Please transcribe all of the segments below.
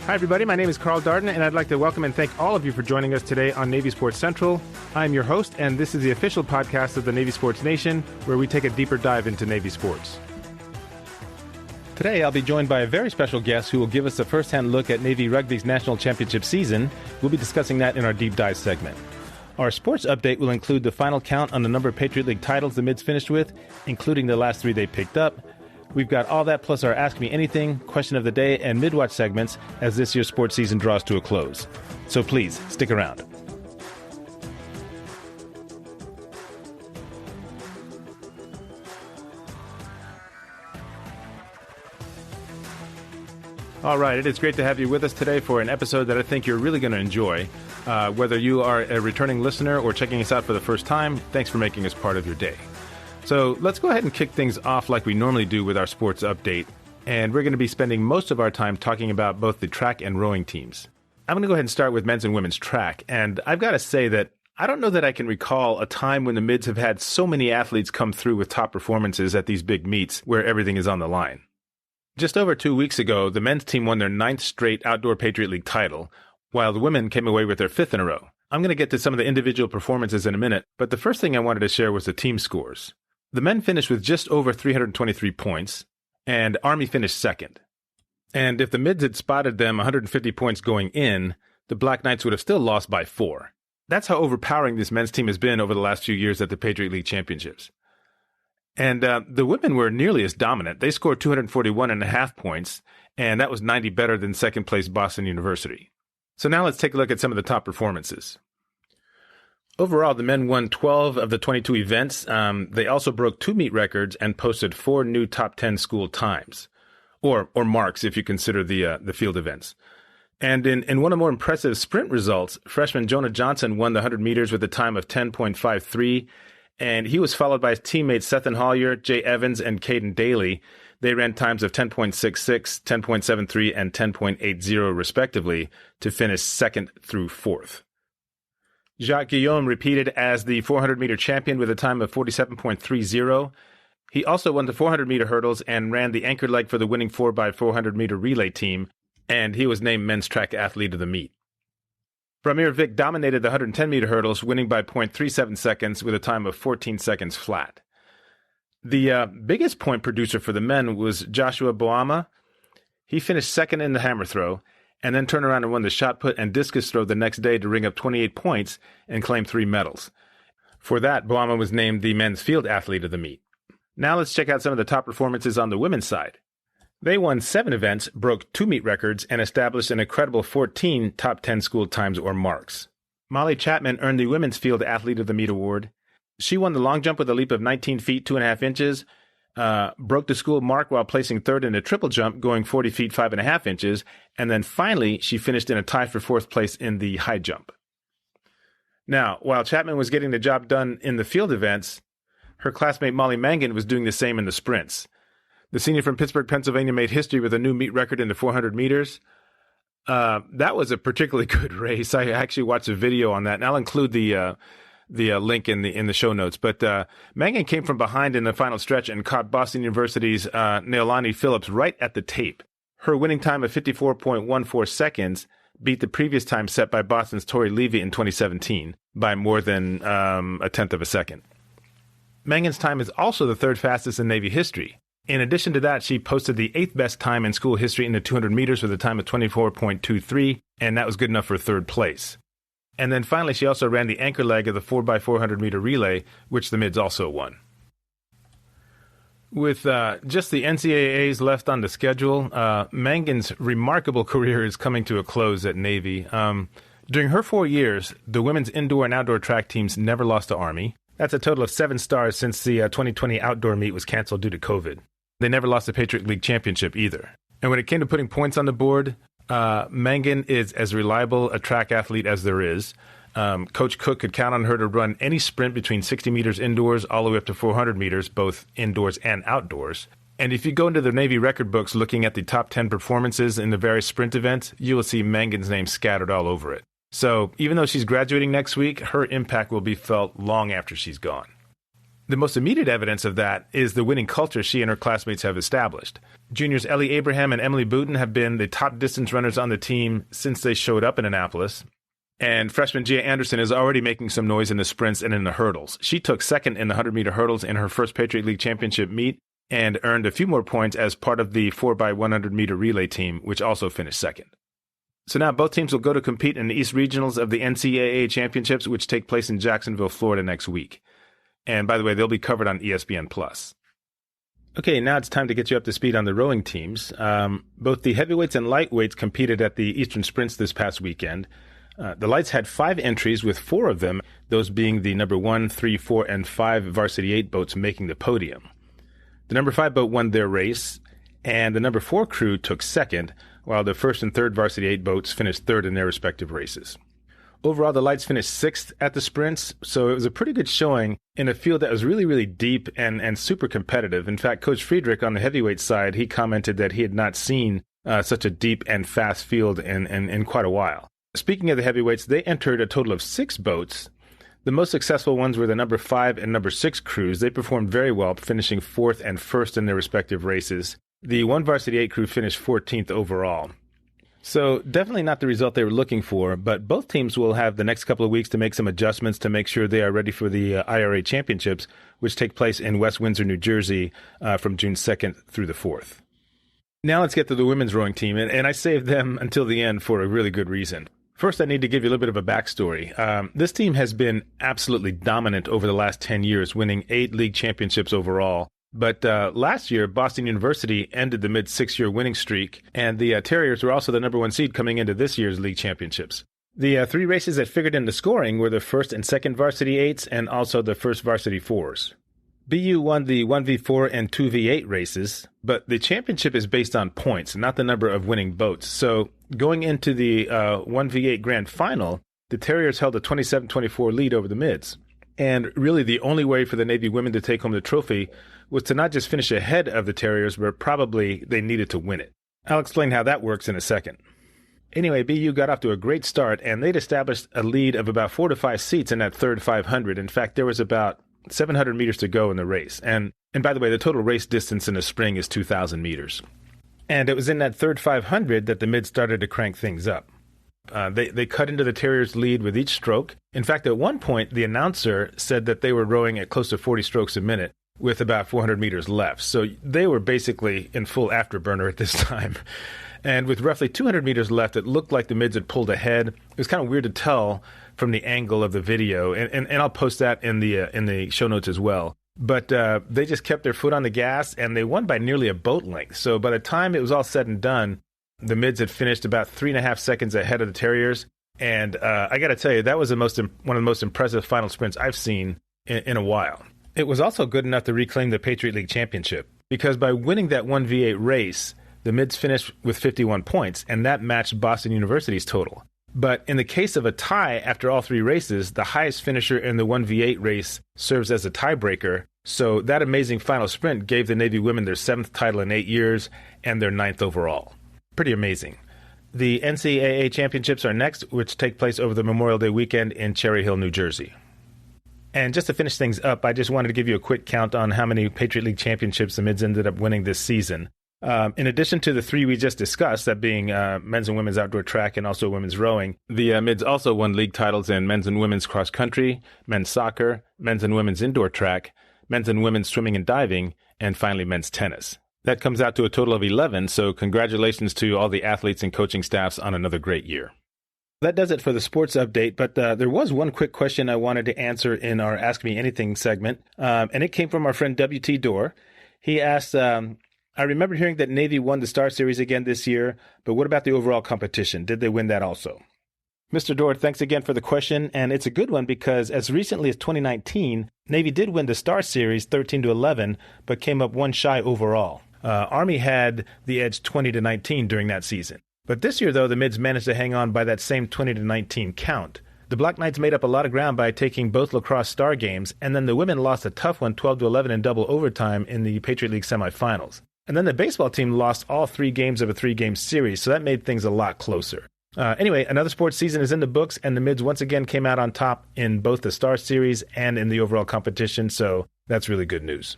Hi, everybody. My name is Carl Darden, and I'd like to welcome and thank all of you for joining us today on Navy Sports Central. I'm your host, and this is the official podcast of the Navy Sports Nation, where we take a deeper dive into Navy sports. Today, I'll be joined by a very special guest who will give us a first-hand look at Navy Rugby's national championship season. We'll be discussing that in our deep dive segment. Our sports update will include the final count on the number of Patriot League titles the Mids finished with, including the last 3 they picked up. We've got all that plus our Ask Me Anything, Question of the Day, and Midwatch segments as this year's sports season draws to a close. So please, stick around. All right, it is great to have you with us today for an episode that I think you're really going to enjoy. Whether you are a returning listener or checking us out for the first time, thanks for making us part of your day. So let's go ahead and kick things off like we normally do with our sports update. And we're going to be spending most of our time talking about both the track and rowing teams. I'm going to go ahead and start with men's and women's track. And I've got to say that I don't know that I can recall a time when the Mids have had so many athletes come through with top performances at these big meets where everything is on the line. Just over 2 weeks ago, the men's team won their 9th straight Outdoor Patriot League title, while the women came away with their 5th in a row. I'm going to get to some of the individual performances in a minute, but the first thing I wanted to share was the team scores. The men finished with just over 323 points, and Army finished second. And if the Mids had spotted them 150 points going in, the Black Knights would have still lost by 4. That's how overpowering this men's team has been over the last few years at the Patriot League Championships. And the women were nearly as dominant. They scored 241.5 points, and that was 90 better than second-place Boston University. So now let's take a look at some of the top performances. Overall, the men won 12 of the 22 events. They also broke 2 meet records and posted 4 new top 10 school times, or marks if you consider the field events. And in one of the more impressive sprint results, freshman Jonah Johnson won the 100 meters with a time of 10.53, and he was followed by his teammates Sethan Hollier, Jay Evans, and Caden Daly. They ran times of 10.66, 10.73, and 10.80 respectively to finish 2nd through 4th. Jacques Guillaume repeated as the 400-meter champion with a time of 47.30. He also won the 400-meter hurdles and ran the anchor leg for the winning 4x400-meter relay team, and he was named Men's Track Athlete of the Meet. Ramir Vick dominated the 110-meter hurdles, winning by 0.37 seconds with a time of 14 seconds flat. The biggest point producer for the men was Joshua Boama. He finished 2nd in the hammer throw, and then turned around and won the shot put and discus throw the next day to ring up 28 points and claim 3 medals. For that, Boama was named the Men's Field Athlete of the Meet. Now let's check out some of the top performances on the women's side. They won 7 events, broke 2 meet records, and established an incredible 14 top 10 school times or marks. Molly Chapman earned the Women's Field Athlete of the Meet award. She won the long jump with a leap of 19 feet 2.5 inches, broke the school mark while placing 3rd in a triple jump, going 40 feet 5.5 inches, and then finally she finished in a tie for 4th place in the high jump. Now, while Chapman was getting the job done in the field events, her classmate Molly Mangan was doing the same in the sprints. The senior from Pittsburgh, Pennsylvania made history with a new meet record in the 400 meters. That was a particularly good race. I actually watched a video on that, and I'll include the link in the show notes. But Mangan came from behind in the final stretch and caught Boston University's Neolani Phillips right at the tape. Her winning time of 54.14 seconds beat the previous time set by Boston's Tori Levy in 2017 by more than a tenth of a second. Mangan's time is also the 3rd fastest in Navy history. In addition to that, she posted the 8th best time in school history in the 200 meters with a time of 24.23, and that was good enough for 3rd place. And then finally, she also ran the anchor leg of the 4x400 meter relay, which the Mids also won. With just the NCAAs left on the schedule, Mangan's remarkable career is coming to a close at Navy. During her 4 years, the women's indoor and outdoor track teams never lost to Army. That's a total of 7 stars since the 2020 outdoor meet was canceled due to COVID. They never lost the Patriot League Championship either. And when it came to putting points on the board, Mangan is as reliable a track athlete as there is. Coach Cook could count on her to run any sprint between 60 meters indoors all the way up to 400 meters, both indoors and outdoors. And if you go into the Navy record books looking at the top 10 performances in the various sprint events, you will see Mangan's name scattered all over it. So even though she's graduating next week, her impact will be felt long after she's gone. The most immediate evidence of that is the winning culture she and her classmates have established. Juniors Ellie Abraham and Emily Booten have been the top distance runners on the team since they showed up in Annapolis. And freshman Gia Anderson is already making some noise in the sprints and in the hurdles. She took second in the 100-meter hurdles in her first Patriot League championship meet and earned a few more points as part of the 4x100-meter relay team, which also finished second. So now both teams will go to compete in the East Regionals of the NCAA Championships, which take place in Jacksonville, Florida next week. And by the way, they'll be covered on ESPN+. Okay, now it's time to get you up to speed on the rowing teams. Both the heavyweights and lightweights competed at the Eastern Sprints this past weekend. The lights had 5 entries, with 4 of them, those being the number 1, 3, 4, and 5 Varsity 8 boats making the podium. The number 5 boat won their race, and the number 4 crew took second, while the first and third Varsity 8 boats finished third in their respective races. Overall, the lights finished 6th at the sprints, so it was a pretty good showing in a field that was really, really deep and super competitive. In fact, Coach Friedrich on the heavyweight side, he commented that he had not seen such a deep and fast field in quite a while. Speaking of the heavyweights, they entered a total of 6 boats. The most successful ones were the number 5 and number 6 crews. They performed very well, finishing 4th and 1st in their respective races. The 1 Varsity 8 crew finished 14th overall. So definitely not the result they were looking for, but both teams will have the next couple of weeks to make some adjustments to make sure they are ready for the IRA Championships, which take place in West Windsor, New Jersey, from June 2nd through the 4th. Now let's get to the women's rowing team, and I saved them until the end for a really good reason. First, I need to give you a little bit of a backstory. This team has been absolutely dominant over the last 10 years, winning 8 league championships overall. But last year, Boston University ended the mid-6-year winning streak, and the Terriers were also the number 1 seed coming into this year's league championships. The 3 races that figured into scoring were the first and second Varsity 8s and also the first Varsity 4s. BU won the 1v4 and 2v8 races, but the championship is based on points, not the number of winning boats. So going into the 1v8 grand final, the Terriers held a 27-24 lead over the Mids. And really the only way for the Navy women to take home the trophy was to not just finish ahead of the Terriers, but probably they needed to win it. I'll explain how that works in a second. Anyway, BU got off to a great start, and they'd established a lead of about 4 to 5 seats in that third 500. In fact, there was about 700 meters to go in the race. And by the way, the total race distance in the spring is 2,000 meters. And it was in that third 500 that the Mids started to crank things up. They cut into the Terriers' lead with each stroke. In fact, at one point, the announcer said that they were rowing at close to 40 strokes a minute with about 400 meters left. So they were basically in full afterburner at this time. And with roughly 200 meters left, it looked like the Mids had pulled ahead. It was kind of weird to tell from the angle of the video, and I'll post that in the show notes as well. But they just kept their foot on the gas, and they won by nearly a boat length. So by the time it was all said and done, the Mids had finished about 3.5 seconds ahead of the Terriers. And I got to tell you, that was one of the most impressive final sprints I've seen in a while. It was also good enough to reclaim the Patriot League championship, because by winning that 1v8 race, the Mids finished with 51 points, and that matched Boston University's total. But in the case of a tie after all 3 races, the highest finisher in the 1v8 race serves as a tiebreaker. So that amazing final sprint gave the Navy women their 7th title in 8 years and their 9th overall. Pretty amazing. The NCAA championships are next, which take place over the Memorial Day weekend in Cherry Hill, New Jersey. And just to finish things up, I just wanted to give you a quick count on how many Patriot League championships the Mids ended up winning this season. In addition to the 3 we just discussed, that being men's and women's outdoor track and also women's rowing, the Mids also won league titles in men's and women's cross country, men's soccer, men's and women's indoor track, men's and women's swimming and diving, and finally men's tennis. That comes out to a total of 11, so congratulations to all the athletes and coaching staffs on another great year. That does it for the sports update, but there was one quick question I wanted to answer in our Ask Me Anything segment, and it came from our friend W.T. Dorr. He asked, I remember hearing that Navy won the Star Series again this year, but what about the overall competition? Did they win that also? Mr. Dorr, thanks again for the question, and it's a good one because as recently as 2019, Navy did win the Star Series 13-11, but came up one shy overall. Army had the edge 20-19 during that season. But this year, though, the Mids managed to hang on by that same 20-19 count. The Black Knights made up a lot of ground by taking both lacrosse star games, and then the women lost a tough one 12-11 in double overtime in the Patriot League semifinals. And then the baseball team lost all 3 games of a 3-game series, so that made things a lot closer. Anyway, another sports season is in the books, and the Mids once again came out on top in both the Star Series and in the overall competition, so that's really good news.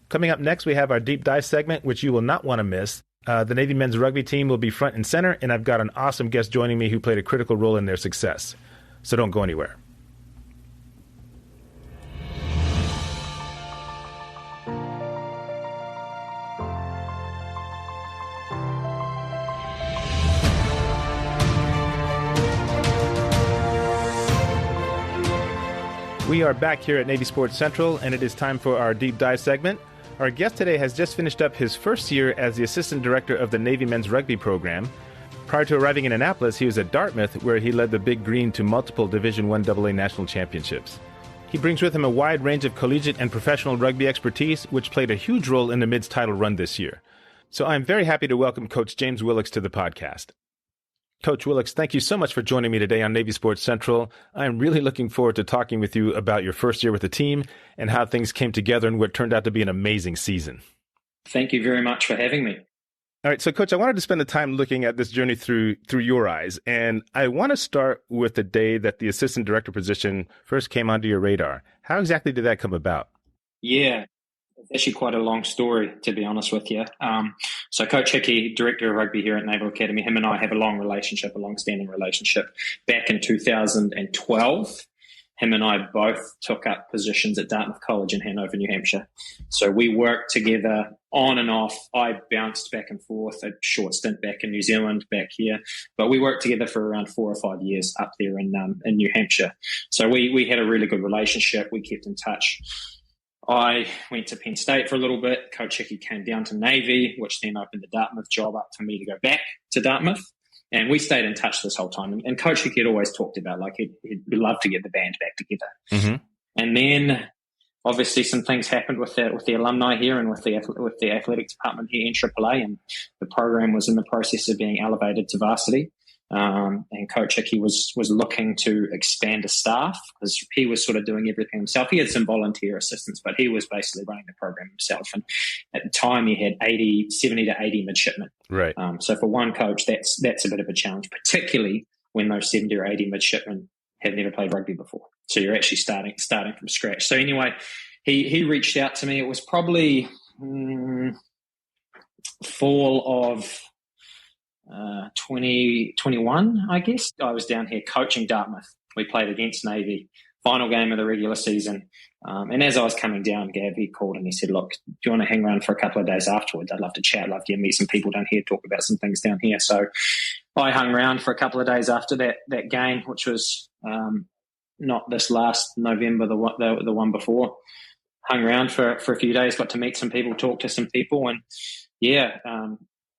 Coming up next, we have our Deep Dive segment, which you will not want to miss. The Navy men's rugby team will be front and center, and I've got an awesome guest joining me who played a critical role in their success. So don't go anywhere. We are back here at Navy Sports Central, and it is time for our Deep Dive segment. Our guest today has just finished up his first year as the assistant director of the Navy men's rugby program. Prior to arriving in Annapolis, he was at Dartmouth, where he led the Big Green to multiple Division I AA national championships. He brings with him a wide range of collegiate and professional rugby expertise, which played a huge role in the Mids title run this year. So I'm very happy to welcome Coach James Willix to the podcast. Coach Willix, thank you so much for joining me today on Navy Sports Central. I'm really looking forward to talking with you about your first year with the team and how things came together in what turned out to be an amazing season. Thank you very much for having me. All right, so Coach, I wanted to spend the time looking at this journey through your eyes, and I want to start with the day that the assistant director position first came onto your radar. How exactly did that come about? Yeah, it's actually quite a long story, to be honest with you. So Coach Hickey, director of rugby here at Naval Academy, him and I have a long-standing relationship. Back in 2012, him and I both took up positions at Dartmouth College in Hanover, New Hampshire. So we worked together on and off. I bounced back and forth, a short stint back in New Zealand, back here. But we worked together for around 4 or 5 years up there in New Hampshire. So we had a really good relationship. We kept in touch. I went to Penn State for a little bit. Coach Hickey came down to Navy, which then opened the Dartmouth job up for me to go back to Dartmouth. And we stayed in touch this whole time. And Coach Hickey had always talked about, like, he'd love to get the band back together. Mm-hmm. And then, obviously, some things happened with the alumni here and with the athletic department here in AAA. And the program was in the process of being elevated to varsity. And Coach Hickey was looking to expand the staff because he was sort of doing everything himself. He had some volunteer assistants, but he was basically running the program himself. And at the time, he had 70 to 80 midshipmen. Right. So for one coach, that's a bit of a challenge, particularly when those 70 or 80 midshipmen have never played rugby before. So you're actually starting from scratch. So anyway, he reached out to me. It was probably fall of 2021, I guess. I was down here coaching Dartmouth. We played against Navy, final game of the regular season. And as I was coming down, Gav, he called and he said, look, do you want to hang around for a couple of days afterwards? I'd love to chat. I'd love to meet some people down here, talk about some things down here. So I hung around for a couple of days after that game, which was not this last November, the one before. Hung around for a few days, got to meet some people, talk to some people. And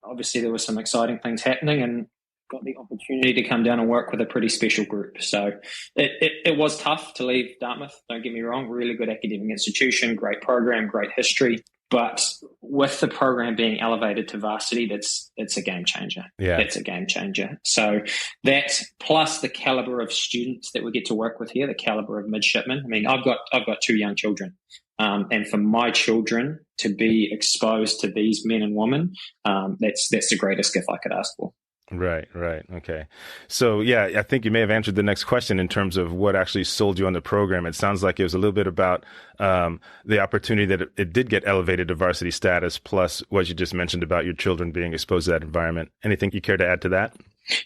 obviously there were some exciting things happening and got the opportunity to come down and work with a pretty special group. So it was tough to leave Dartmouth, don't get me wrong, really good academic institution, great program, great history. But with the program being elevated to varsity, it's a game changer. Yeah. It's a game changer. So that plus the caliber of students that we get to work with here, the caliber of midshipmen. I mean, I've got 2 young children. And for my children to be exposed to these men and women, that's the greatest gift I could ask for. Right. Okay. So, yeah, I think you may have answered the next question in terms of what actually sold you on the program. It sounds like it was a little bit about the opportunity that it did get elevated to varsity status, plus what you just mentioned about your children being exposed to that environment. Anything you care to add to that?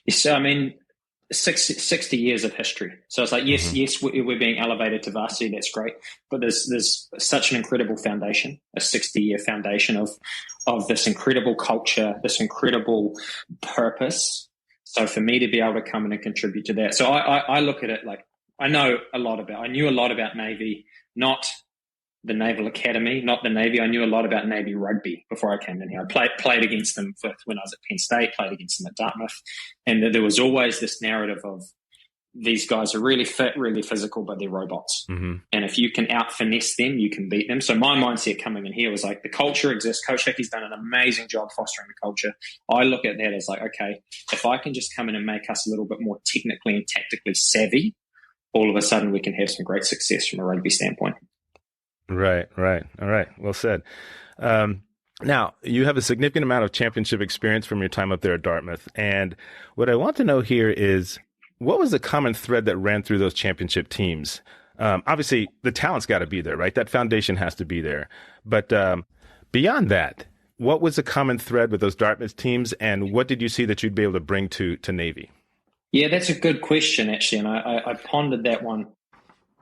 Yes, I mean, 60 years of history. So it's like, yes, we're being elevated to varsity. That's great. But there's such an incredible foundation, a 60-year foundation of this incredible culture, this incredible purpose. So for me to be able to come in and contribute to that. So I look at it like I knew a lot about Navy, not the Naval Academy, not the Navy. I knew a lot about Navy Rugby before I came in here. I played against them when I was at Penn State, played against them at Dartmouth. And there was always this narrative of these guys are really fit, really physical, but they're robots. Mm-hmm. And if you can out-finesse them, you can beat them. So my mindset coming in here was like the culture exists. Coach Hickey's done an amazing job fostering the culture. I look at that as like, okay, if I can just come in and make us a little bit more technically and tactically savvy, all of a sudden we can have some great success from a rugby standpoint. Right. All right. Well said. Now, you have a significant amount of championship experience from your time up there at Dartmouth. And what I want to know here is, what was the common thread that ran through those championship teams? Obviously, the talent's got to be there, right? That foundation has to be there. But beyond that, what was the common thread with those Dartmouth teams, and what did you see that you'd be able to bring to Navy? Yeah, that's a good question, actually, and I pondered that one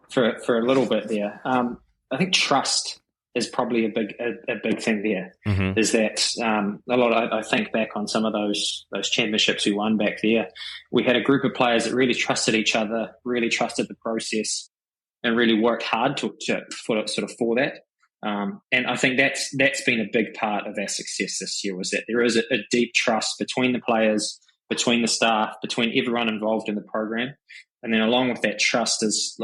for a little bit there. I think trust is probably a big thing there. Mm-hmm. Is that I think back on some of those championships we won back there, we had a group of players that really trusted each other, really trusted the process, and really worked hard for that. And I think that's been a big part of our success this year, was that there is a deep trust between the players, between the staff, between everyone involved in the program. And then along with that trust it's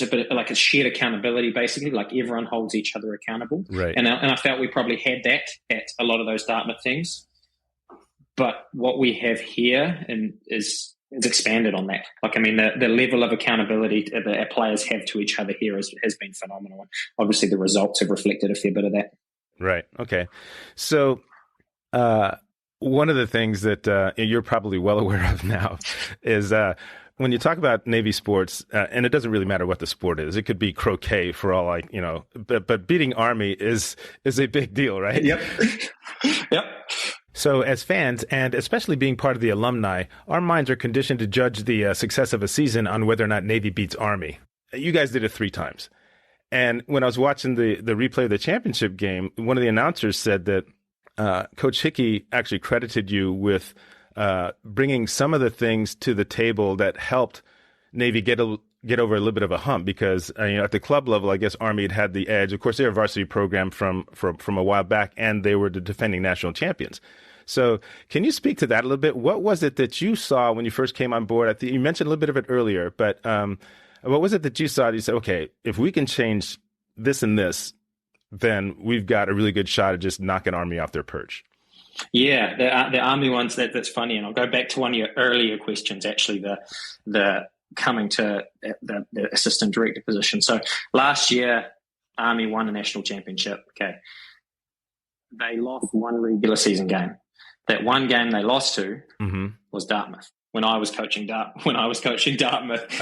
a bit like a shared accountability, basically, like everyone holds each other accountable. Right. And I felt we probably had that at a lot of those Dartmouth things. But what we have here is expanded on that. Like, I mean, the level of accountability that our players have to each other here has been phenomenal. Obviously, the results have reflected a fair bit of that. Right. Okay. So one of the things that you're probably well aware of now is when you talk about Navy sports, and it doesn't really matter what the sport is, it could be croquet for all but beating Army is a big deal, right? Yep. Yep. So as fans, and especially being part of the alumni, our minds are conditioned to judge the success of a season on whether or not Navy beats Army. You guys did it 3 times. And when I was watching the replay of the championship game, one of the announcers said that Coach Hickey actually credited you with bringing some of the things to the table that helped Navy get over a little bit of a hump, because at the club level, I guess Army had the edge. Of course, they're a varsity program from a while back, and they were the defending national champions. So can you speak to that a little bit? What was it that you saw when you first came on board? I think you mentioned a little bit of it earlier, but what was it that you saw? You said, okay, if we can change this and this, then we've got a really good shot at just knocking Army off their perch. Yeah, the Army ones, that's funny. And I'll go back to one of your earlier questions, actually, the coming to the assistant director position. So last year, Army won a national championship. Okay. They lost one regular season game. That one game they lost to was Dartmouth. When I was coaching Dartmouth.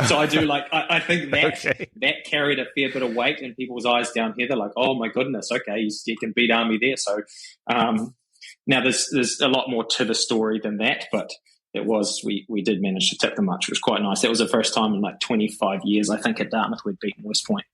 So I do I think that that carried a fair bit of weight in people's eyes down here. They're like, oh my goodness, okay, you can beat Army there. So now there's a lot more to the story than that, but it was, we did manage to tip them much. It was quite nice. That was the first time in 25 years, I think, at Dartmouth we'd beaten West Point.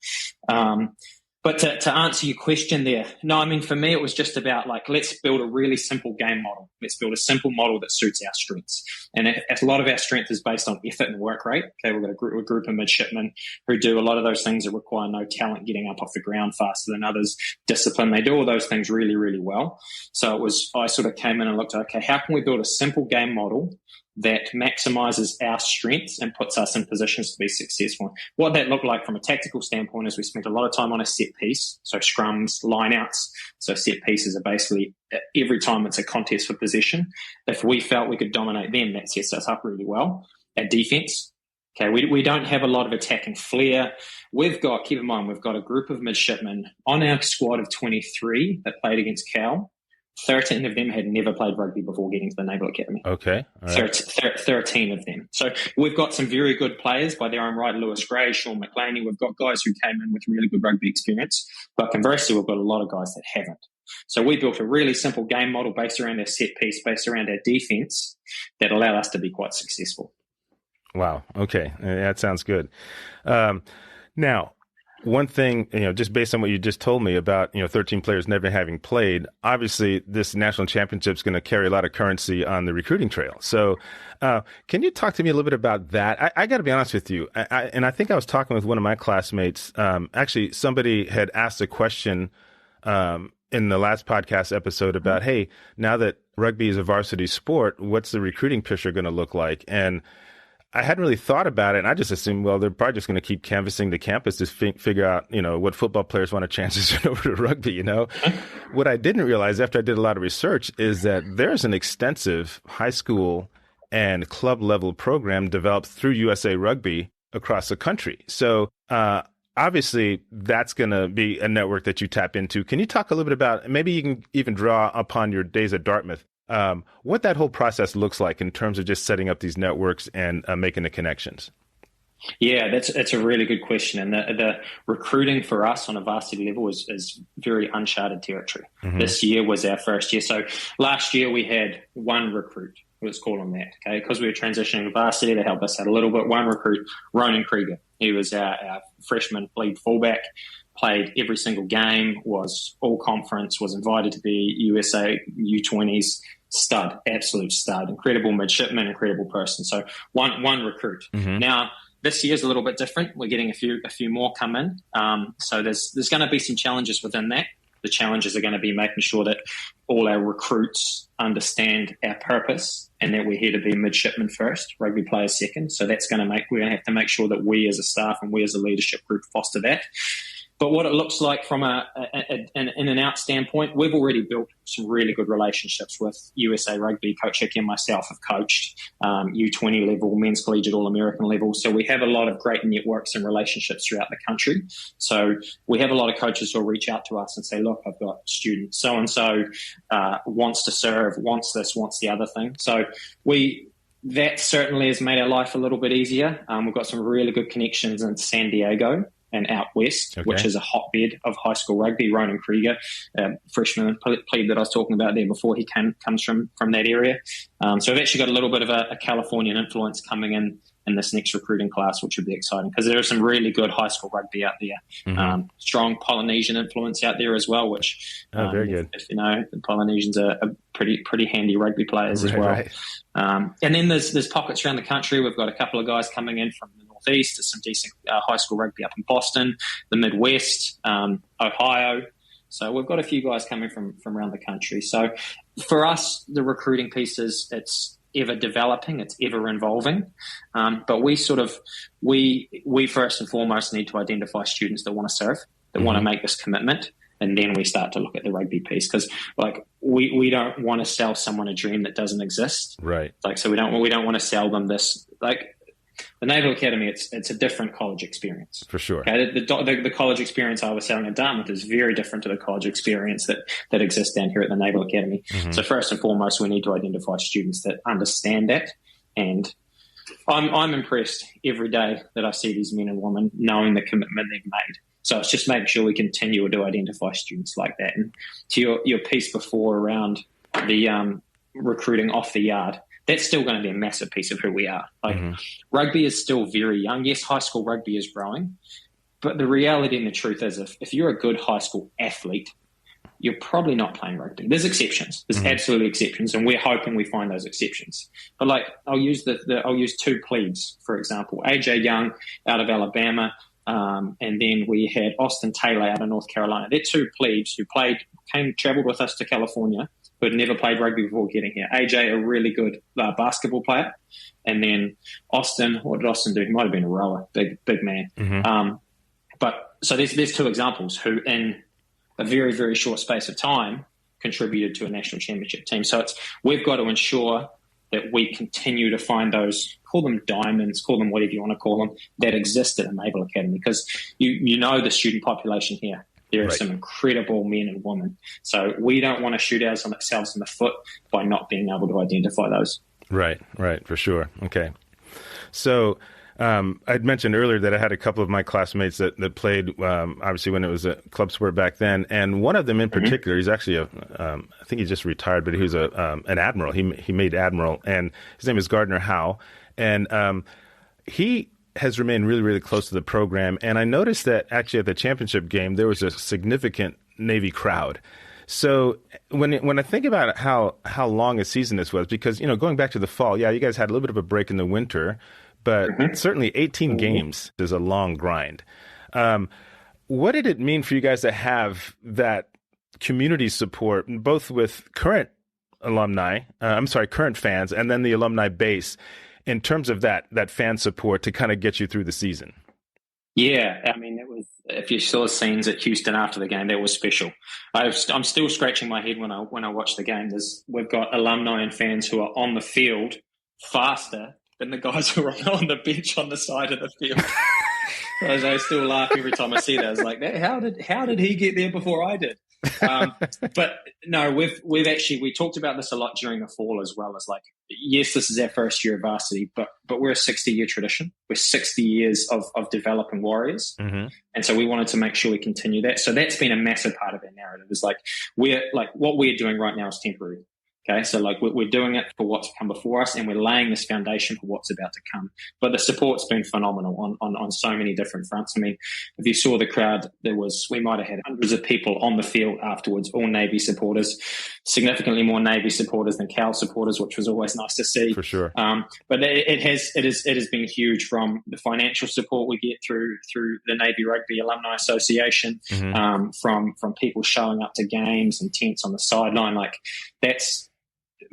But to answer your question there, no, I mean, for me, it was just about let's build a really simple game model. Let's build a simple model that suits our strengths. And a lot of our strength is based on effort and work rate. Okay, we've got a group of midshipmen who do a lot of those things that require no talent, getting up off the ground faster than others, discipline. They do all those things really, really well. So I sort of came in and looked, okay, how can we build a simple game model that maximizes our strengths and puts us in positions to be successful? What that looked like from a tactical standpoint is we spent a lot of time on a set piece, so scrums, lineouts. So set pieces are basically every time it's a contest for possession. If we felt we could dominate them, that sets us up really well. At defense, okay, we don't have a lot of attacking flair. Keep in mind, we've got a group of midshipmen on our squad of 23 that played against Cal. 13 of them had never played rugby before getting to the Naval Academy. Okay. All right. 13 of them. So we've got some very good players by their own right. Lewis Gray, Sean McLeany. We've got guys who came in with really good rugby experience. But conversely, we've got a lot of guys that haven't. So we built a really simple game model based around our set piece, based around our defense, that allowed us to be quite successful. Wow. Okay. That sounds good. Now, one thing, just based on what you just told me about, 13 players never having played, obviously this national championship is going to carry a lot of currency on the recruiting trail. So can you talk to me a little bit about that? I got to be honest with you. I think I was talking with one of my classmates. Actually, somebody had asked a question in the last podcast episode about, hey, now that rugby is a varsity sport, what's the recruiting picture going to look like? And I hadn't really thought about it, and I just assumed, well, they're probably just going to keep canvassing the campus to figure out, what football players want to transition over to rugby, What I didn't realize after I did a lot of research is that there's an extensive high school and club level program developed through USA Rugby across the country. So I obviously that's going to be a network that you tap into. Can you talk a little bit about, maybe you can even draw upon your days at Dartmouth, what that whole process looks like in terms of just setting up these networks and making the connections? Yeah, that's a really good question. And the recruiting for us on a varsity level is very uncharted territory. Mm-hmm. This year was our first year. So last year we had one recruit. Let's call him that, okay? Because we were transitioning to varsity, they helped us out a little bit. One recruit, Ronan Krieger. He was our freshman lead fullback, played every single game, was all conference, was invited to be USA U20s, stud, absolute stud, incredible midshipman, incredible person. So one recruit. Mm-hmm. Now, this year's a little bit different. We're getting a few more come in. So there's going to be some challenges within that. The challenges are going to be making sure that all our recruits understand our purpose and that we're here to be midshipmen first, rugby players second. So we're going to have to make sure that we as a staff and we as a leadership group foster that. But what it looks like from an in and out standpoint, we've already built some really good relationships with USA Rugby. Coach Hickey and myself have coached U20 level, men's collegiate All-American level. So we have a lot of great networks and relationships throughout the country. So we have a lot of coaches who will reach out to us and say, look, I've got student so-and-so wants to serve, wants this, wants the other thing. So that certainly has made our life a little bit easier. We've got some really good connections in San Diego and out west, okay, which is a hotbed of high school rugby. Ronan Krieger, freshman plebe that I was talking about there before, he comes from that area. So we've actually got a little bit of a Californian influence coming in this next recruiting class, which would be exciting because there is some really good high school rugby out there. Mm-hmm. Strong Polynesian influence out there as well, which very good. If you know, the Polynesians are pretty handy rugby players as well. Right. And then there's pockets around the country. We've got a couple of guys coming in from the Northeast. There's some decent high school rugby up in Boston, the Midwest, Ohio. So we've got a few guys coming from around the country. So for us, the recruiting piece it's ever developing, it's ever evolving. But we first and foremost need to identify students that want to serve, that mm-hmm. want to make this commitment. And then we start to look at the rugby piece because, we don't want to sell someone a dream that doesn't exist. Right. So we don't want to sell them this. The Naval Academy, it's a different college experience. For sure. Okay? The college experience I was selling at Dartmouth is very different to the college experience that exists down here at the Naval Academy. Mm-hmm. So first and foremost, we need to identify students that understand that. And I'm impressed every day that I see these men and women knowing the commitment they've made. So it's just making sure we continue to identify students like that. And to your piece before around the recruiting off the yard, that's still going to be a massive piece of who we are. Mm-hmm. Rugby is still very young. Yes, high school rugby is growing, but the reality and the truth is if you're a good high school athlete, you're probably not playing rugby. There's exceptions. There's mm-hmm. absolutely exceptions, and we're hoping we find those exceptions. But I'll use two plebes, for example. AJ Young out of Alabama, and then we had Austin Taylor out of North Carolina. They're two plebes who traveled with us to California, who had never played rugby before getting here. AJ, a really good basketball player. And then Austin, what did Austin do? He might have been a rower, big man. Mm-hmm. So there's two examples who in a very, very short space of time contributed to a national championship team. So we've got to ensure that we continue to find those, call them diamonds, call them whatever you want to call them, that exist at a Naval Academy because you know the student population here. There are some incredible men and women. So we don't want to shoot ourselves in the foot by not being able to identify those. Right, for sure. Okay. So I'd mentioned earlier that I had a couple of my classmates that played, obviously, when it was a club sport back then. And one of them in particular, he's actually I think he just retired, but he was an admiral. He made admiral, and his name is Gardner Howe. And he has remained really, really close to the program. And I noticed that actually at the championship game, there was a significant Navy crowd. So when I think about how long a season this was, because, going back to the fall, yeah, you guys had a little bit of a break in the winter, but mm-hmm. certainly 18 mm-hmm. games is a long grind. What did it mean for you guys to have that community support, both with current fans, and then the alumni base, in terms of that fan support to kind of get you through the season? Yeah, I mean, it was. If you saw scenes at Houston after the game, that was special. I'm still scratching my head when I watch the game. We've got alumni and fans who are on the field faster than the guys who are on the bench on the side of the field. I still laugh every time I see that. I was like, how did he get there before I did? But no, we talked about this a lot during the fall as well. As like, yes, this is our first year of varsity, but we're a 60-year tradition. We're 60 years of developing warriors, and so we wanted to make sure we continue that. So that's been a massive part of our narrative. Is like what we're doing right now is temporary. Okay, so like we're doing it for what's come before us, and we're laying this foundation for what's about to come. But the support's been phenomenal on so many different fronts. I mean, if you saw the crowd, we might have had hundreds of people on the field afterwards, all Navy supporters, significantly more Navy supporters than Cal supporters, which was always nice to see. For sure. But it has been huge, from the financial support we get through the Navy Rugby Alumni Association, from people showing up to games and tents on the sideline. Like, that's,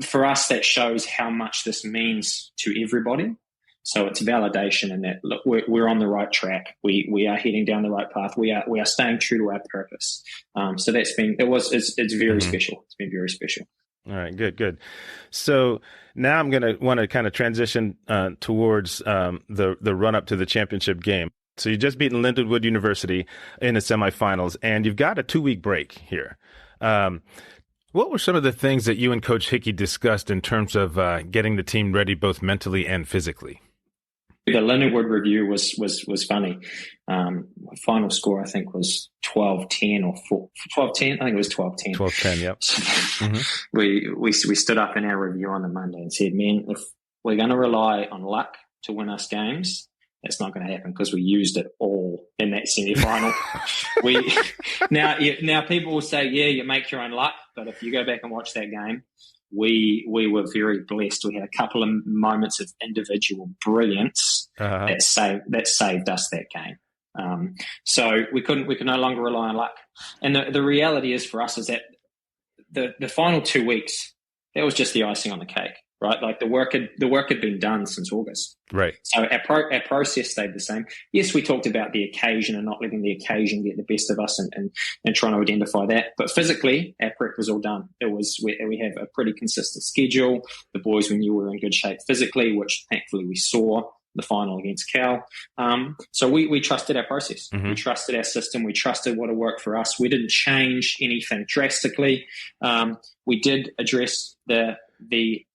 for us, that shows how much this means to everybody. So it's validation in that, look, we're on the right track. We are heading down the right path. We are staying true to our purpose. So it's very special. It's been very special. All right, good. So now I'm going to want to kind of transition towards the run up to the championship game. So you just beaten Lindenwood University in the semifinals, and you've got a 2-week break here. What were some of the things that you and Coach Hickey discussed in terms of getting the team ready both mentally and physically? The Lindenwood review was funny. Final score, I think, was 12-10 or 12-10. I think it was 12-10. 12-10, yep. So we stood up in our review on the Monday and said, man, if we're going to rely on luck to win us games, that's not going to happen, because we used it all in that semi-final. Now people will say, yeah, you make your own luck, but if you go back and watch that game, we were very blessed. We had a couple of moments of individual brilliance that saved us that game. So we could no longer rely on luck. And the reality is, for us, is that the final 2 weeks, that was just the icing on the cake. Right, like the work had been done since August. Right. So our process stayed the same. Yes, we talked about the occasion and not letting the occasion get the best of us, and trying to identify that. But physically, our prep was all done. We have a pretty consistent schedule. The boys, we knew we were in good shape physically, which thankfully we saw the final against Cal. So we trusted our process. We trusted our system. We trusted what had worked for us. We didn't change anything drastically. We did address the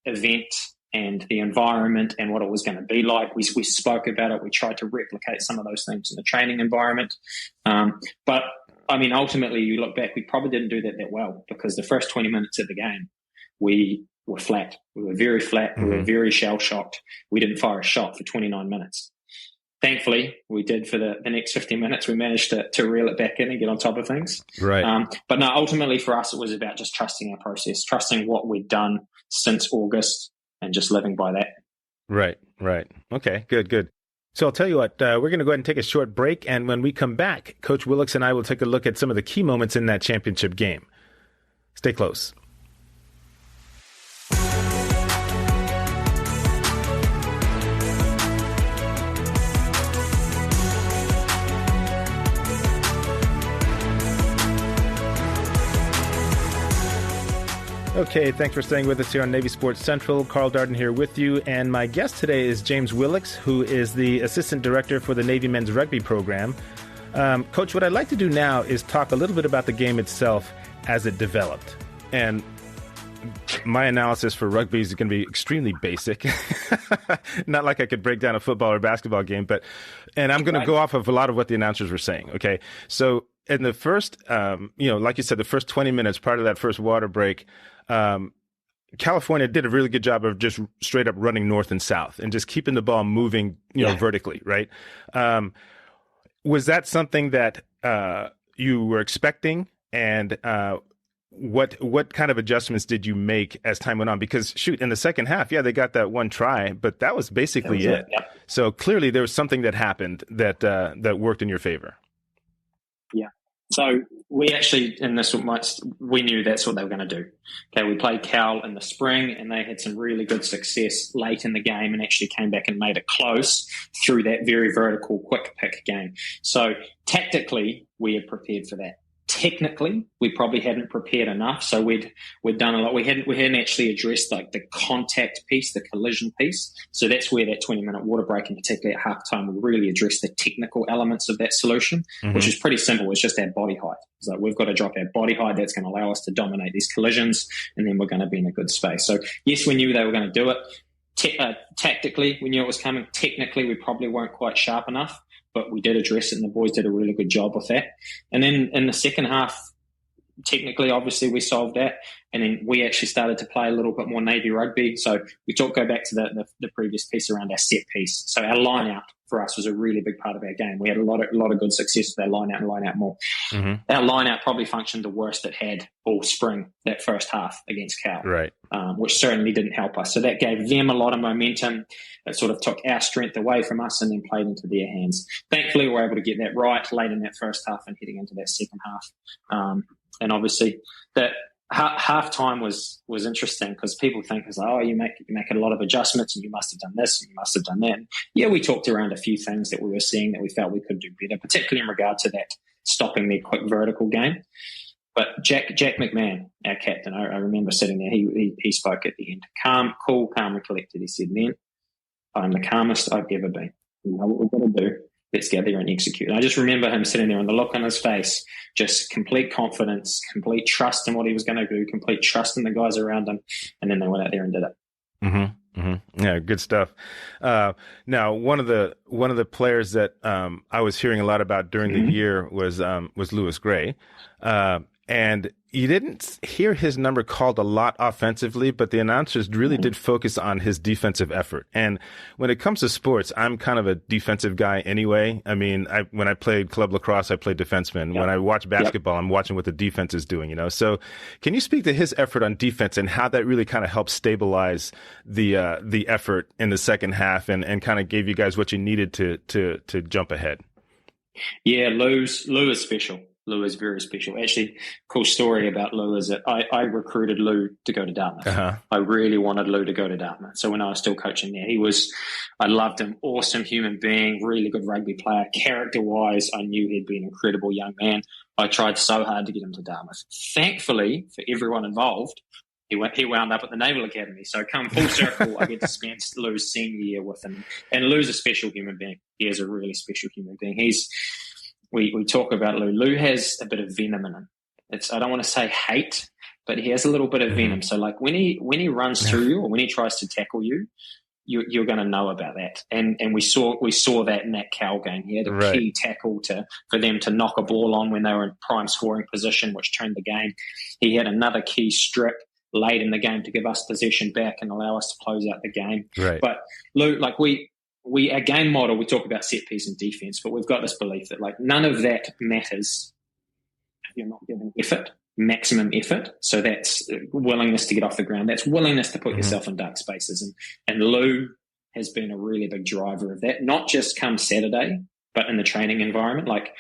event and the environment and what it was going to be like. We spoke about it. We tried to replicate some of those things in the training environment. But I mean, ultimately, you look back, we probably didn't do that well, because the first 20 minutes of the game, we were flat. We were very flat. We were very shell-shocked. We didn't fire a shot for 29 minutes. Thankfully, we did for the next 50 minutes. We managed to reel it back in and get on top of things. Right. But no, ultimately for us, it was about just trusting our process, trusting what we'd done since August, and just living by that. Right. Okay, good. So I'll tell you what, we're going to go ahead and take a short break. And when we come back, Coach Willicks and I will take a look at some of the key moments in that championship game. Stay close. Okay, thanks for staying with us here on Navy Sports Central. Carl Darden here with you, and my guest today is James Willicks, who is the Assistant Director for the Navy Men's Rugby Program. Coach, what I'd like to do now is talk a little bit about the game itself as it developed. And my analysis for rugby is going to be extremely basic. Not like I could break down a football or basketball game, and I'm going to go off of a lot of what the announcers were saying, okay? So in the first, like you said, the first 20 minutes prior to that first water break, California did a really good job of just straight up running north and south and just keeping the ball moving, vertically, right? Was that something that you were expecting? And what kind of adjustments did you make as time went on? Because in the second half, they got that one try, but that was basically it. Yep. So clearly there was something that happened that worked in your favor. Yeah. So we actually, we knew that's what they were going to do. Okay, we played Cal in the spring, and they had some really good success late in the game, and actually came back and made it close through that very vertical, quick pick game. So tactically, we had prepared for that. technically, we probably hadn't prepared enough. So we'd done a lot. We hadn't actually addressed like the contact piece, the collision piece. So that's where that 20-minute water break, and particularly at halftime, we really addressed the technical elements of that solution, which is pretty simple. It's just our body height. It's like we've got to drop our body height. That's going to allow us to dominate these collisions, and then we're going to be in a good space. So yes, we knew they were going to do it. Tactically, we knew it was coming. Technically, we probably weren't quite sharp enough, but we did address it, and the boys did a really good job with that. And then in the second half, technically, obviously, we solved that, and then we actually started to play a little bit more Navy Rugby. So go back to the previous piece around our set piece. So our line out for us was a really big part of our game. We had a lot of good success with our line out and line out more. Our line out probably functioned the worst it had all spring, that first half against Cal, right? Which certainly didn't help us. So that gave them a lot of momentum. It sort of took our strength away from us and then played into their hands. Thankfully, we were able to get that right late in that first half and heading into that second half. And obviously, that halftime was interesting because people think it's like, oh, you make a lot of adjustments and you must have done this and you must have done that. And yeah, we talked around a few things that we were seeing that we felt we could do better, particularly in regard to that stopping their quick vertical game. But Jack McMahon, our captain, I remember sitting there. He spoke at the end, calm and collected. He said, "Man, I'm the calmest I've ever been. You know what we've got to do. Let's get there and execute." And I just remember him sitting there and the look on his face, just complete confidence, complete trust in what he was going to do, complete trust in the guys around him. And then they went out there and did it. Yeah, good stuff. Now, one of the players that I was hearing a lot about during the year was Lewis Gray. And you didn't hear his number called a lot offensively, but the announcers really did focus on his defensive effort. And when it comes to sports, I'm kind of a defensive guy anyway. I mean, when I played club lacrosse, I played defenseman. When I watch basketball, I'm watching what the defense is doing, you know? So can you speak to his effort on defense and how that really kind of helped stabilize the effort in the second half and kind of gave you guys what you needed to jump ahead? Yeah, Lou is special. Lou is very special. Actually, cool story about Lou is that I recruited Lou to go to Dartmouth. I really wanted Lou to go to Dartmouth. So when I was still coaching there, I loved him, awesome human being, really good rugby player. Character-wise, I knew he'd be an incredible young man. I tried so hard to get him to Dartmouth. Thankfully, for everyone involved, he wound up at the Naval Academy. So come full circle, I get to spend Lou's senior year with him. And Lou's a special human being. He is a really special human being. We talk about Lou. Lou has a bit of venom in him. I don't want to say hate, but he has a little bit of venom. So like when he runs through you or when he tries to tackle you, you're going to know about that. And we saw that in that Cal game. He had a key tackle for them to knock a ball on when they were in prime scoring position, which turned the game. He had another key strip late in the game to give us possession back and allow us to close out the game. Right. But Lou, like our game model, we talk about set piece and defense, but we've got this belief that like none of that matters if you're not giving effort, maximum effort. So that's willingness to get off the ground. That's willingness to put yourself in dark spaces. And Lou has been a really big driver of that, not just come Saturday, but in the training environment. Like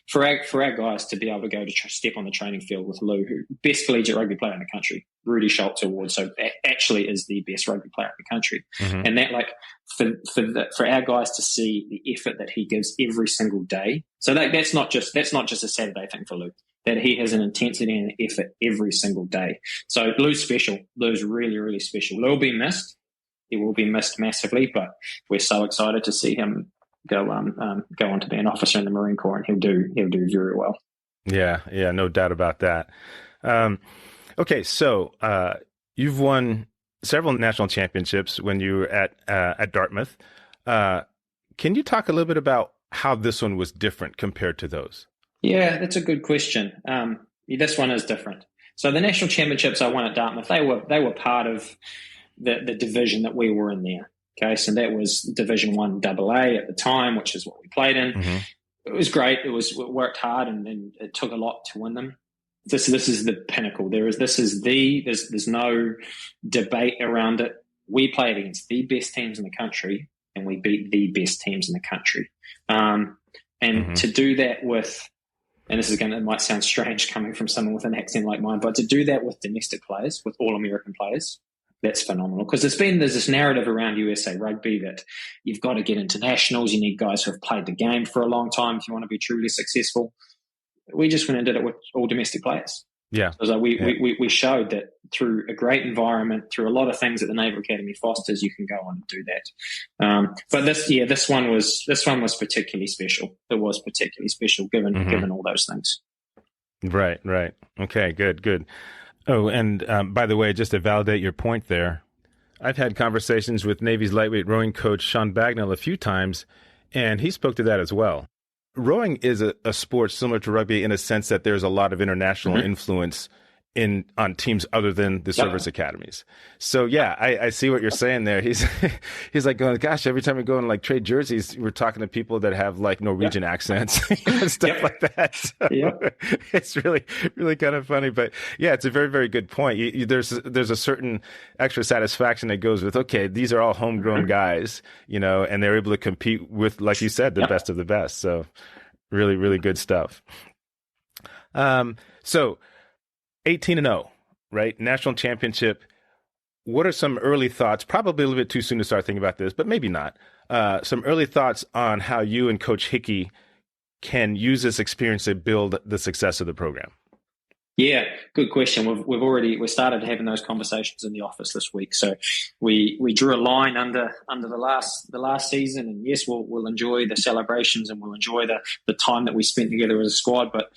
for our guys to be able to go to step on the training field with Lou, who best collegiate rugby player in the country, Rudy Schultz Award, so actually is the best rugby player in the country. And that like for our guys to see the effort that he gives every single day. So that's not just a Saturday thing for Lou. That he has an intensity and an effort every single day. So Lou's special. Lou's really, really special. Lou will be missed. He will be missed massively, but we're so excited to see him go on to be an officer in the Marine Corps, and he'll do very well. Yeah, no doubt about that. Okay, so you've won several national championships when you were at Dartmouth. Can you talk a little bit about how this one was different compared to those? Yeah, that's a good question. This one is different. So the national championships I won at Dartmouth, they were part of the division that we were in there. Okay, so that was Division 1 AA at the time, which is what we played in. It was great. It worked hard, and it took a lot to win them. This is the pinnacle. There's no debate around it. We played against the best teams in the country, and we beat the best teams in the country. To do that with, and it might sound strange coming from someone with an accent like mine, but to do that with domestic players, with all American players, that's phenomenal. Because there's this narrative around USA Rugby that you've got to get internationals. You need guys who have played the game for a long time if you want to be truly successful. we just went and did it with all domestic players. Yeah. So it was like we showed that through a great environment, through a lot of things that the Naval Academy fosters, you can go on and do that. But this one was particularly special. It was particularly special given all those things. Right. Okay, good. Oh, and by the way, just to validate your point there, I've had conversations with Navy's lightweight rowing coach, Sean Bagnall, a few times, and he spoke to that as well. Rowing is a sport similar to rugby in a sense that there's a lot of international influence on teams other than the service academies. So yeah, I see what you're saying there. He's like going, gosh, every time we go in like trade jerseys, we're talking to people that have like Norwegian accents and stuff like that. So it's really, really kind of funny, but yeah, it's a very, very good point. There's a certain extra satisfaction that goes with, okay, these are all homegrown guys, and they're able to compete with, like you said, the best of the best. So really, really good stuff. So 18-0, right? National championship. What are some early thoughts? Probably a little bit too soon to start thinking about this, but maybe not. Some early thoughts on how you and Coach Hickey can use this experience to build the success of the program. Yeah, good question. We started having those conversations in the office this week. So we drew a line under the last season, and yes, we'll enjoy the celebrations and we'll enjoy the time that we spent together as a squad. But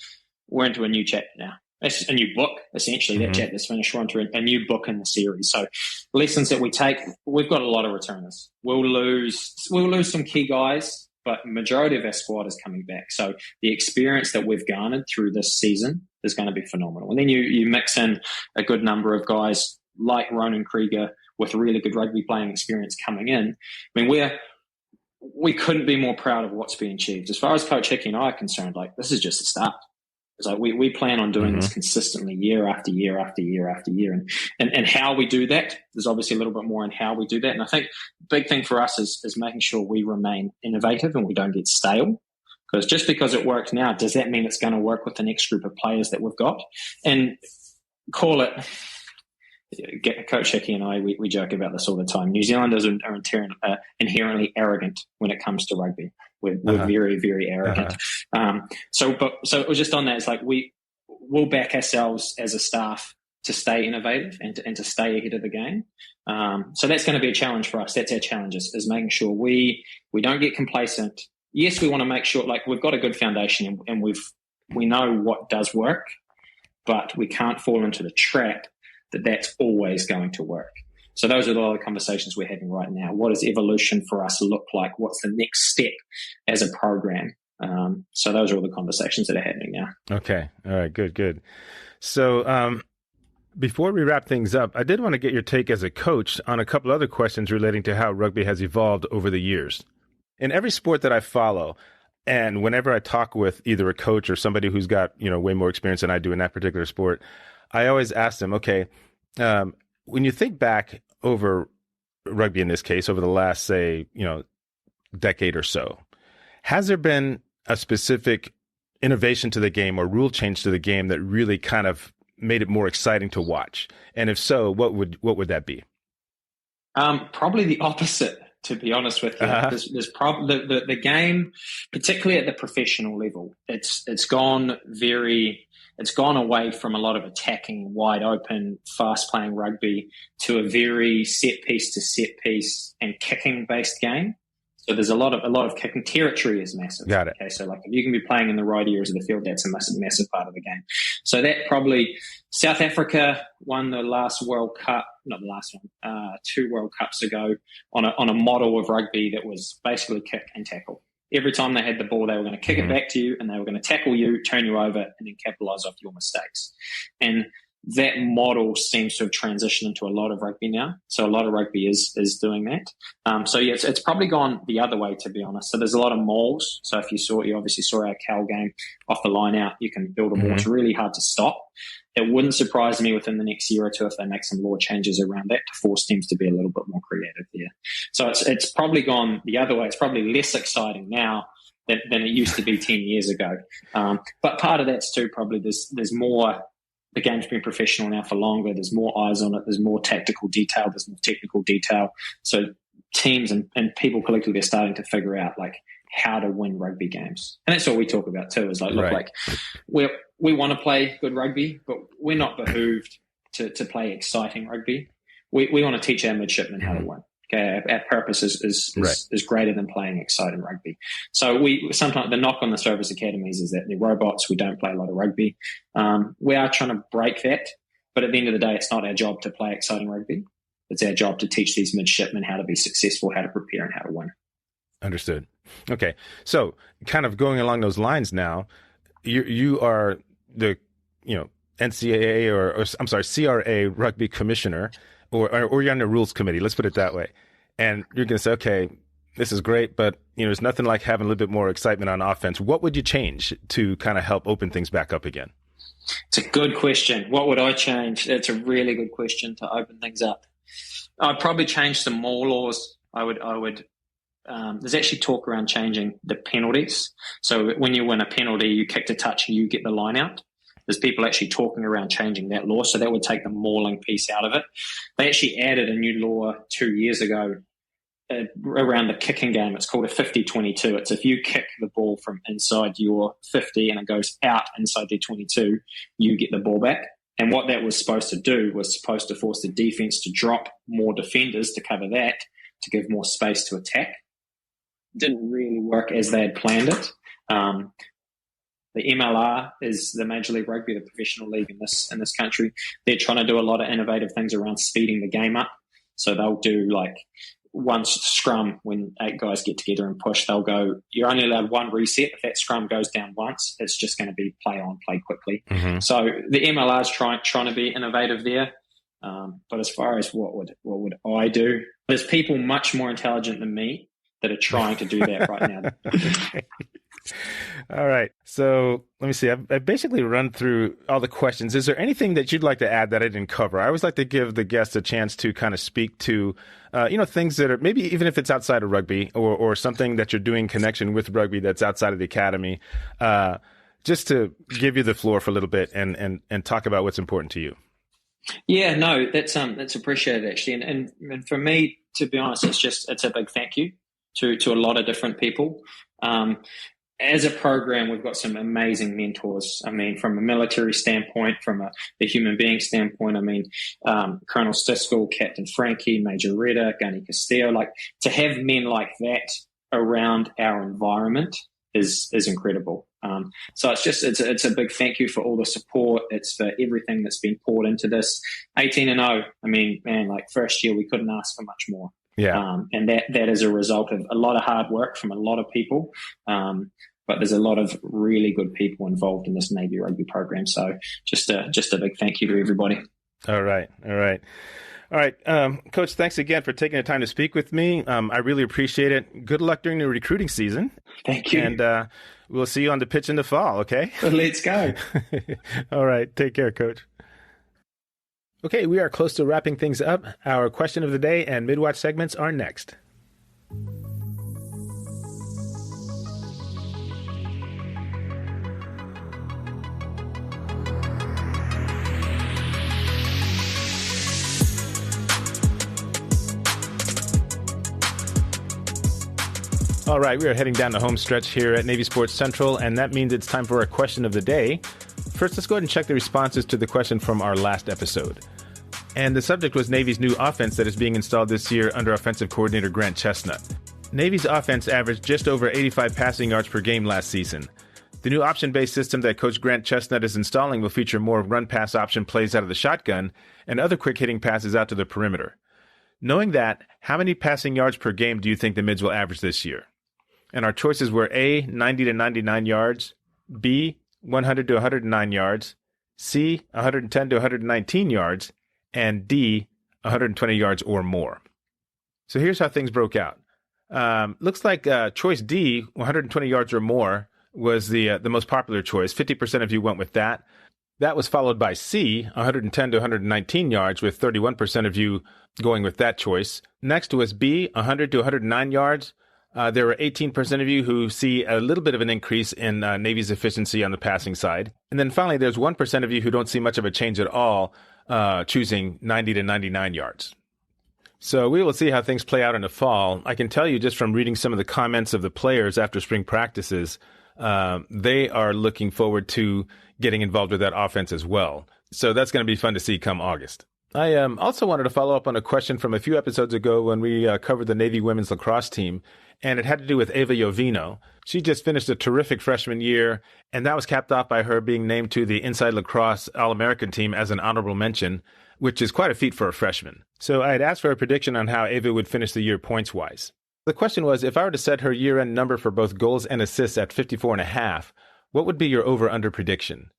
we're into a new chapter now. It's a new book, essentially. That chapter's finished. We're into a new book in the series. So lessons that we take, we've got a lot of returners. We'll lose some key guys, but majority of our squad is coming back. So the experience that we've garnered through this season is going to be phenomenal. And then you mix in a good number of guys like Ronan Krieger with really good rugby playing experience coming in. I mean, we couldn't be more proud of what's been achieved. As far as Coach Hickey and I are concerned, like, this is just a start. It's like we plan on doing this consistently year after year after year after year. And how we do that, there's obviously a little bit more in how we do that. And I think the big thing for us is making sure we remain innovative and we don't get stale. Because just because it works now, does that mean it's going to work with the next group of players that we've got? And call it, Coach Hickey and I, we joke about this all the time. New Zealanders are inherently arrogant when it comes to rugby. We're very, very arrogant. So it was just on that. It's like we'll back ourselves as a staff to stay innovative and to stay ahead of the game. So that's going to be a challenge for us. That's our challenge is making sure we don't get complacent. Yes, we want to make sure like we've got a good foundation and we know what does work, but we can't fall into the trap that's always going to work. So those are a lot of the conversations we're having right now. What does evolution for us look like? What's the next step as a program? So those are all the conversations that are happening now. Okay. All right. Good. So before we wrap things up, I did want to get your take as a coach on a couple other questions relating to how rugby has evolved over the years. In every sport that I follow, and whenever I talk with either a coach or somebody who's got way more experience than I do in that particular sport, I always ask them, okay, when you think back over rugby in this case, over the last, say, decade or so, has there been a specific innovation to the game or rule change to the game that really kind of made it more exciting to watch? And if so, what would that be? Probably the opposite, to be honest with you. There's the game, particularly at the professional level, it's gone away from a lot of attacking, wide open, fast playing rugby to a very set piece to set piece and kicking based game. So there's a lot of kicking. Territory is massive. Got it. Okay, so like if you can be playing in the right areas of the field, that's a massive part of the game. So that probably South Africa won the last World Cup, not the last one, 2 World Cups ago on a model of rugby that was basically kick and tackle. Every time they had the ball, they were going to kick it back to you and they were going to tackle you, turn you over, and then capitalize off your mistakes. And that model seems to have transitioned into a lot of rugby now. So a lot of rugby is doing that. So yeah, it's probably gone the other way, to be honest. So there's a lot of mauls. So if you obviously saw our Cal game off the line out, you can build a maul. It's really hard to stop. It wouldn't surprise me within the next year or two if they make some law changes around that to force teams to be a little bit more creative there. So it's probably gone the other way. It's probably less exciting now than it used to be 10 years ago. But part of that's too probably there's more. The game's been professional now for longer. There's more eyes on it. There's more tactical detail. There's more technical detail. So teams and people collectively are starting to figure out like how to win rugby games. And that's what we talk about too, is like, look, like we want to play good rugby, but we're not behooved to play exciting rugby. We want to teach our midshipmen how to win. Okay, our purpose is greater than playing exciting rugby. So sometimes the knock on the service academies is that they're robots. We don't play a lot of rugby. We are trying to break that, but at the end of the day, it's not our job to play exciting rugby. It's our job to teach these midshipmen how to be successful, how to prepare, and how to win. Understood. Okay, so kind of going along those lines now, you are the NCAA or I'm sorry, CRA rugby commissioner. Or you're on the rules committee, let's put it that way. And you're going to say, okay, this is great, but there's nothing like having a little bit more excitement on offense. What would you change to kind of help open things back up again? It's a good question. What would I change? That's a really good question to open things up. I'd probably change some more laws. I would. There's actually talk around changing the penalties. So when you win a penalty, you kick to touch and you get the line out. There's people actually talking around changing that law, so that would take the mauling piece out of it. They actually added a new law 2 years ago around the kicking game. It's called a 50-22. It's if you kick the ball from inside your 50 and it goes out inside their 22, you get the ball back. And what that was supposed to do was supposed to force the defense to drop more defenders to cover that, to give more space to attack. Didn't really work as they had planned it. The MLR is the Major League Rugby, the professional league in this country. They're trying to do a lot of innovative things around speeding the game up. So they'll do like one scrum when 8 guys get together and push. They'll go, you're only allowed one reset. If that scrum goes down once, it's just going to be play on, play quickly. Mm-hmm. So the MLR is trying to be innovative there. But as far as what would I do, there's people much more intelligent than me that are trying to do that right now. All right. So let me see. I've basically run through all the questions. Is there anything that you'd like to add that I didn't cover? I always like to give the guests a chance to kind of speak to, things that are maybe even if it's outside of rugby or something that you're doing connection with rugby that's outside of the academy, just to give you the floor for a little bit and talk about what's important to you. Yeah, no, that's appreciated actually. And for me, to be honest, it's a big thank you to a lot of different people. As a program, we've got some amazing mentors. I mean, from a military standpoint, from a human being standpoint, I mean, Colonel Stiskel, Captain Frankie, Major Reda, Gunny Castillo, like to have men like that around our environment is incredible. So it's a big thank you for all the support. It's for everything that's been poured into this. 18-0. I mean, man, like first year we couldn't ask for much more. Yeah. And that is a result of a lot of hard work from a lot of people. But there's a lot of really good people involved in this Navy Rugby program. So just a big thank you to everybody. All right. Coach, thanks again for taking the time to speak with me. I really appreciate it. Good luck during the recruiting season. Thank you. And we'll see you on the pitch in the fall, okay? Well, let's go. All right. Take care, Coach. Okay, we are close to wrapping things up. Our question of the day and mid-watch segments are next. All right, we are heading down the home stretch here at Navy Sports Central, and that means it's time for our question of the day. First, let's go ahead and check the responses to the question from our last episode. And the subject was Navy's new offense that is being installed this year under offensive coordinator Grant Chestnut. Navy's offense averaged just over 85 passing yards per game last season. The new option-based system that Coach Grant Chestnut is installing will feature more run-pass option plays out of the shotgun and other quick-hitting passes out to the perimeter. Knowing that, how many passing yards per game do you think the Mids will average this year? And our choices were A, 90 to 99 yards, B, 100 to 109 yards, C, 110 to 119 yards, and D, 120 yards or more. So here's how things broke out. Looks like choice D, 120 yards or more, was the most popular choice. 50% of you went with that. That was followed by C, 110 to 119 yards, with 31% of you going with that choice. Next was B, 100 to 109 yards. There were 18% of you who see a little bit of an increase in Navy's efficiency on the passing side. And then finally, there's 1% of you who don't see much of a change at all, choosing 90 to 99 yards. So we will see how things play out in the fall. I can tell you just from reading some of the comments of the players after spring practices, they are looking forward to getting involved with that offense as well. So that's going to be fun to see come August. I also wanted to follow up on a question from a few episodes ago when we covered the Navy women's lacrosse team, and it had to do with Ava Jovino. She just finished a terrific freshman year, and that was capped off by her being named to the Inside Lacrosse All-American team as an honorable mention, which is quite a feat for a freshman. So I had asked for a prediction on how Ava would finish the year points-wise. The question was, if I were to set her year-end number for both goals and assists at 54.5, what would be your over-under prediction?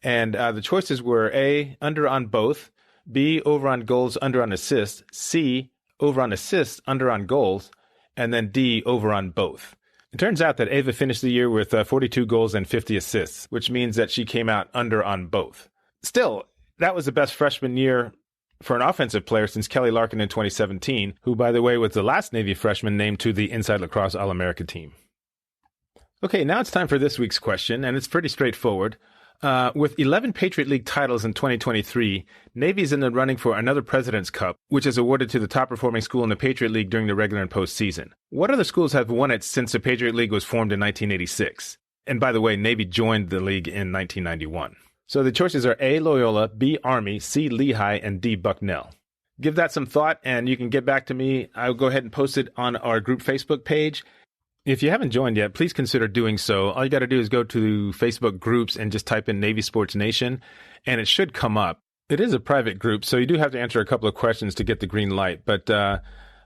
And the choices were A, under on both, B, over on goals, under on assists, C, over on assists, under on goals, and then D, over on both. It turns out that Ava finished the year with 42 goals and 50 assists, which means that she came out under on both. Still, that was the best freshman year for an offensive player since Kelly Larkin in 2017, who, by the way, was the last Navy freshman named to the Inside Lacrosse All-America team. Okay, now it's time for this week's question, and it's pretty straightforward. With 11 Patriot League titles in 2023, Navy's in the running for another President's Cup, which is awarded to the top-performing school in the Patriot League during the regular and postseason. What other schools have won it since the Patriot League was formed in 1986? And by the way, Navy joined the league in 1991. So the choices are A, Loyola, B, Army, C, Lehigh, and D, Bucknell. Give that some thought, and you can get back to me. I'll go ahead and post it on our group Facebook page. If you haven't joined yet, please consider doing so. All you got to do is go to Facebook groups and just type in Navy Sports Nation, and it should come up. It is a private group, so you do have to answer a couple of questions to get the green light. But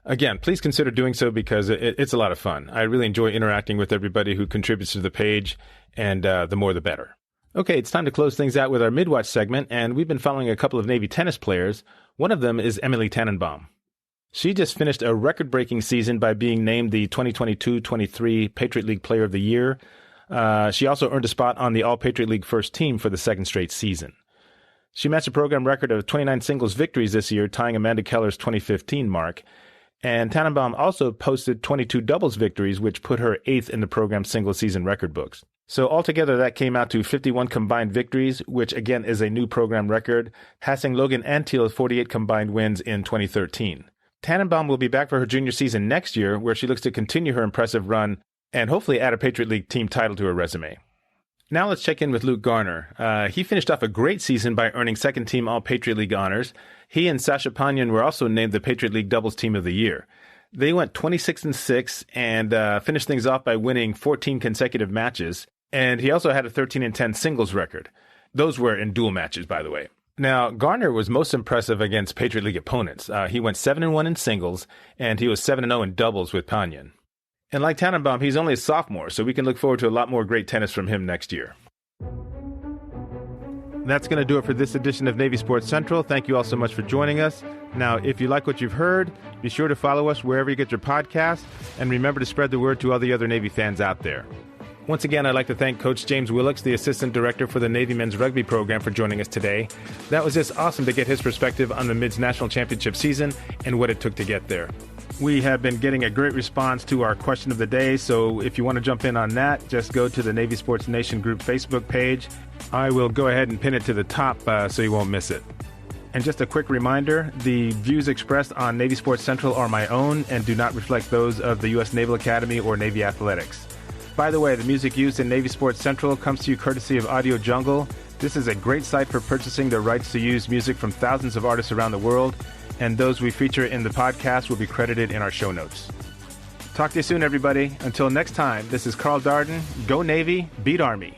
again, please consider doing so because it's a lot of fun. I really enjoy interacting with everybody who contributes to the page, and the more the better. Okay, it's time to close things out with our Midwatch segment, and we've been following a couple of Navy tennis players. One of them is Emily Tannenbaum. She just finished a record-breaking season by being named the 2022-23 Patriot League Player of the Year. She also earned a spot on the All-Patriot League first team for the second straight season. She matched a program record of 29 singles victories this year, tying Amanda Keller's 2015 mark. And Tannenbaum also posted 22 doubles victories, which put her 8th in the program's single-season record books. So altogether, that came out to 51 combined victories, which again is a new program record, passing Logan Antiel's 48 combined wins in 2013. Tannenbaum will be back for her junior season next year, where she looks to continue her impressive run and hopefully add a Patriot League team title to her resume. Now let's check in with Luke Garner. He finished off a great season by earning second-team All-Patriot League honors. He and Sasha Panyan were also named the Patriot League Doubles Team of the Year. They went 26-6 and finished things off by winning 14 consecutive matches. And he also had a 13-10 singles record. Those were in dual matches, by the way. Now, Garner was most impressive against Patriot League opponents. He went 7-1 in singles, and he was 7-0 in doubles with Panyan. And like Tannenbaum, he's only a sophomore, so we can look forward to a lot more great tennis from him next year. That's going to do it for this edition of Navy Sports Central. Thank you all so much for joining us. Now, if you like what you've heard, be sure to follow us wherever you get your podcasts, and remember to spread the word to all the other Navy fans out there. Once again, I'd like to thank Coach James Willocks, the Assistant Director for the Navy Men's Rugby Program, for joining us today. That was just awesome to get his perspective on the Mids National Championship season and what it took to get there. We have been getting a great response to our question of the day, so if you want to jump in on that, just go to the Navy Sports Nation Group Facebook page. I will go ahead and pin it to the top so you won't miss it. And just a quick reminder, the views expressed on Navy Sports Central are my own and do not reflect those of the U.S. Naval Academy or Navy Athletics. By the way, the music used in Navy Sports Central comes to you courtesy of Audio Jungle. This is a great site for purchasing the rights to use music from thousands of artists around the world, and those we feature in the podcast will be credited in our show notes. Talk to you soon, everybody. Until next time, this is Carl Darden. Go Navy, beat Army.